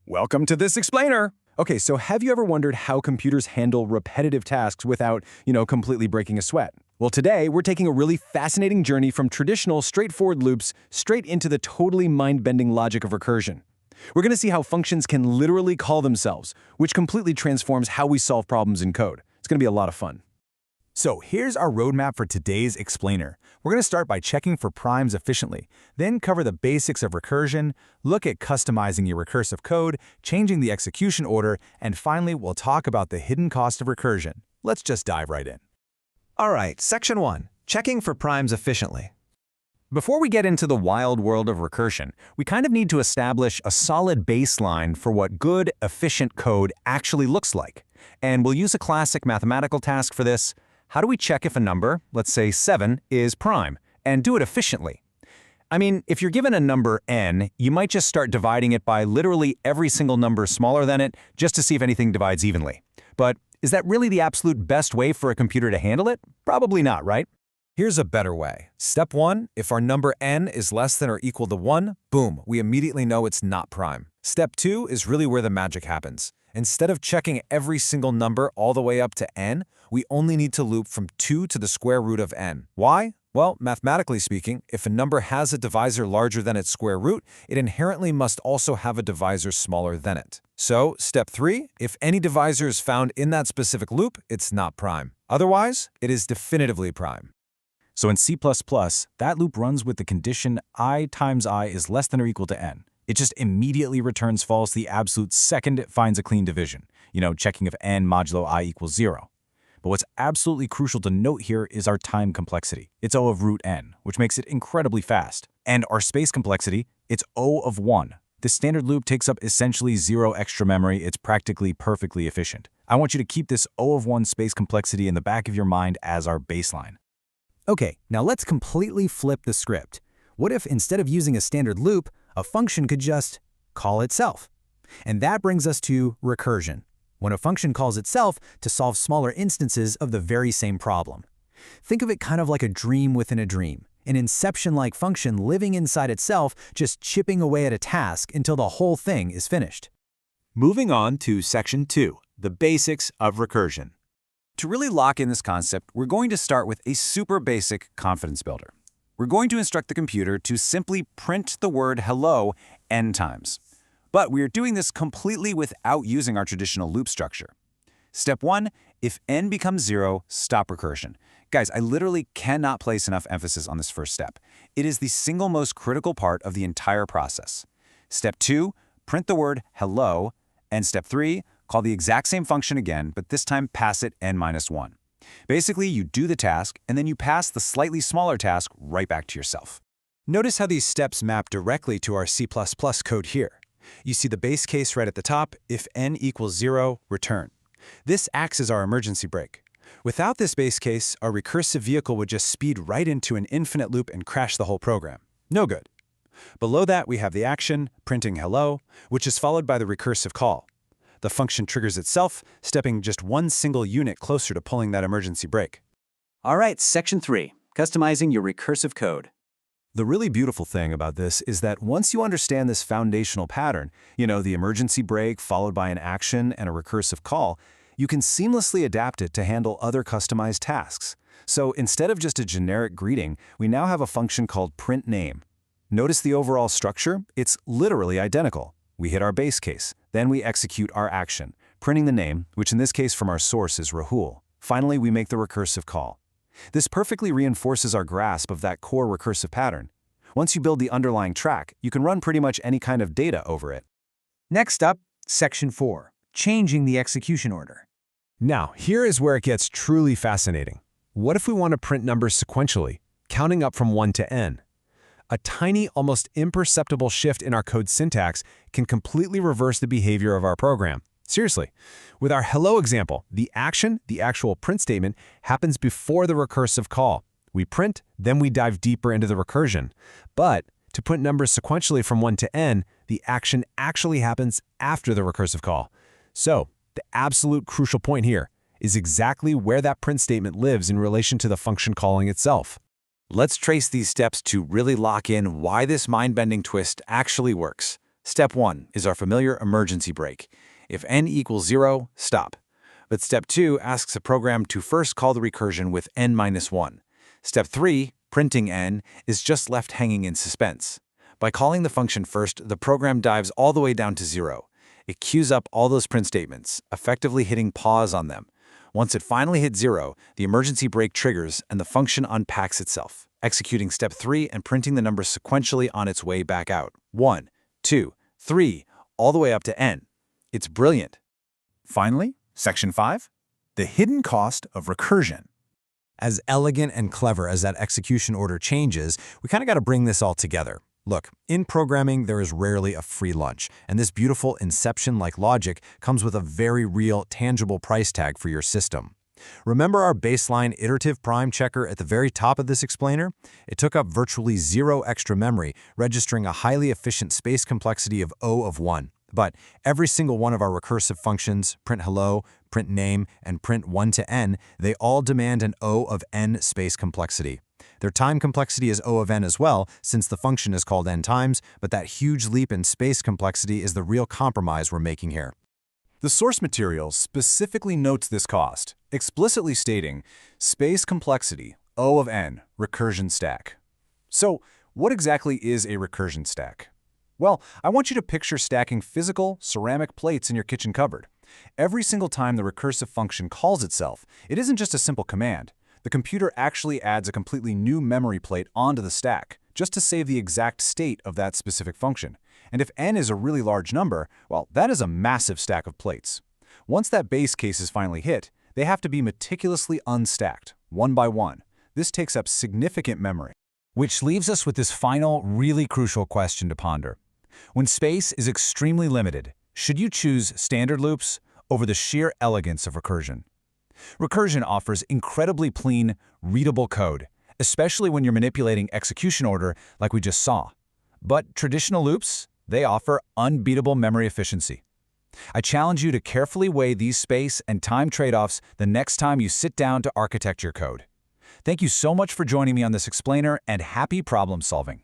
Welcome to this explainer. Okay, so have you ever wondered how computers handle repetitive tasks without, completely breaking a sweat? Well, today we're taking a really fascinating journey from traditional, straightforward loops straight into the totally mind-bending logic of recursion. We're going to see how functions can literally call themselves, which completely transforms how we solve problems in code. It's going to be a lot of fun. So here's our roadmap for today's explainer. We're going to start by checking for primes efficiently, then cover the basics of recursion, look at customizing your recursive code, changing the execution order, and finally we'll talk about the hidden cost of recursion. Let's just dive right in. All right, Section 1, checking for primes efficiently. Before we get into the wild world of recursion, we kind of need to establish a solid baseline for what good, efficient code actually looks like. And we'll use a classic mathematical task for this. How do we check if a number, let's say 7, is prime, and do it efficiently? I mean, if you're given a number n, you might just start dividing it by literally every single number smaller than it, just to see if anything divides evenly. But is that really the absolute best way for a computer to handle it? Probably not, right? Here's a better way. Step 1, if our number n is less than or equal to 1, boom, we immediately know it's not prime. Step 2 is really where the magic happens. Instead of checking every single number all the way up to n, we only need to loop from 2 to the square root of n. Why? Well, mathematically speaking, if a number has a divisor larger than its square root, it inherently must also have a divisor smaller than it. So, step 3, if any divisor is found in that specific loop, it's not prime. Otherwise, it is definitively prime. So in C++, that loop runs with the condition I times I is less than or equal to n. It just immediately returns false the absolute second it finds a clean division, checking if n modulo I equals 0. But what's absolutely crucial to note here is our time complexity. It's O of root n, which makes it incredibly fast. And our space complexity, it's O of 1. This standard loop takes up essentially 0 extra memory. It's practically perfectly efficient. I want you to keep this O of 1 space complexity in the back of your mind as our baseline. Okay, now let's completely flip the script. What if instead of using a standard loop, a function could just call itself? And that brings us to recursion, when a function calls itself to solve smaller instances of the very same problem. Think of it kind of like a dream within a dream, an inception-like function living inside itself, just chipping away at a task until the whole thing is finished. Moving on to Section 2, the basics of recursion. To really lock in this concept, we're going to start with a super basic confidence builder. We're going to instruct the computer to simply print the word hello n times. But we are doing this completely without using our traditional loop structure. Step 1, if n becomes 0, stop recursion. Guys, I literally cannot place enough emphasis on this first step. It is the single most critical part of the entire process. Step 2, print the word hello, and step 3, call the exact same function again, but this time pass it n-1. Basically, you do the task, and then you pass the slightly smaller task right back to yourself. Notice how these steps map directly to our C++ code here. You see the base case right at the top, if n equals 0, return. This acts as our emergency brake. Without this base case, our recursive vehicle would just speed right into an infinite loop and crash the whole program. No good. Below that, we have the action, printing hello, which is followed by the recursive call. The function triggers itself, stepping just one single unit closer to pulling that emergency brake. All right, Section 3, customizing your recursive code. The really beautiful thing about this is that once you understand this foundational pattern, the emergency brake followed by an action and a recursive call, you can seamlessly adapt it to handle other customized tasks. So instead of just a generic greeting, we now have a function called printName. Notice the overall structure? It's literally identical. We hit our base case, then we execute our action, printing the name, which in this case from our source is Rahul. Finally, we make the recursive call. This perfectly reinforces our grasp of that core recursive pattern. Once you build the underlying track, you can run pretty much any kind of data over it. Next up, Section 4, changing the execution order. Now, here is where it gets truly fascinating. What if we want to print numbers sequentially, counting up from 1 to n? A tiny, almost imperceptible shift in our code syntax can completely reverse the behavior of our program. Seriously. With our hello example, the action, the actual print statement, happens before the recursive call. We print, then we dive deeper into the recursion. But to print numbers sequentially from 1 to n, the action actually happens after the recursive call. So, the absolute crucial point here is exactly where that print statement lives in relation to the function calling itself. Let's trace these steps to really lock in why this mind-bending twist actually works. Step 1 is our familiar emergency brake. If n equals 0, stop. But step 2 asks a program to first call the recursion with n minus 1. Step 3, printing n, is just left hanging in suspense. By calling the function first, the program dives all the way down to 0. It queues up all those print statements, effectively hitting pause on them. Once it finally hits 0, the emergency brake triggers and the function unpacks itself, executing step 3 and printing the numbers sequentially on its way back out. 1, 2, 3, all the way up to n. It's brilliant. Finally, Section 5, the hidden cost of recursion. As elegant and clever as that execution order changes, we kind of got to bring this all together. Look, in programming, there is rarely a free lunch, and this beautiful inception-like logic comes with a very real, tangible price tag for your system. Remember our baseline iterative prime checker at the very top of this explainer? It took up virtually 0 extra memory, registering a highly efficient space complexity of O of 1. But every single one of our recursive functions, print hello, print name, and print 1 to n, they all demand an O of n space complexity. Their time complexity is O of n as well, since the function is called n times, but that huge leap in space complexity is the real compromise we're making here. The source material specifically notes this cost, explicitly stating space complexity, O of n, recursion stack. So, what exactly is a recursion stack? Well, I want you to picture stacking physical, ceramic plates in your kitchen cupboard. Every single time the recursive function calls itself, it isn't just a simple command. The computer actually adds a completely new memory plate onto the stack, just to save the exact state of that specific function. And if n is a really large number, well, that is a massive stack of plates. Once that base case is finally hit, they have to be meticulously unstacked, one by one. This takes up significant memory. Which leaves us with this final, really crucial question to ponder. When space is extremely limited, should you choose standard loops over the sheer elegance of recursion? Recursion offers incredibly clean, readable code, especially when you're manipulating execution order like we just saw. But traditional loops, they offer unbeatable memory efficiency. I challenge you to carefully weigh these space and time trade-offs the next time you sit down to architect your code. Thank you so much for joining me on this explainer, and happy problem solving.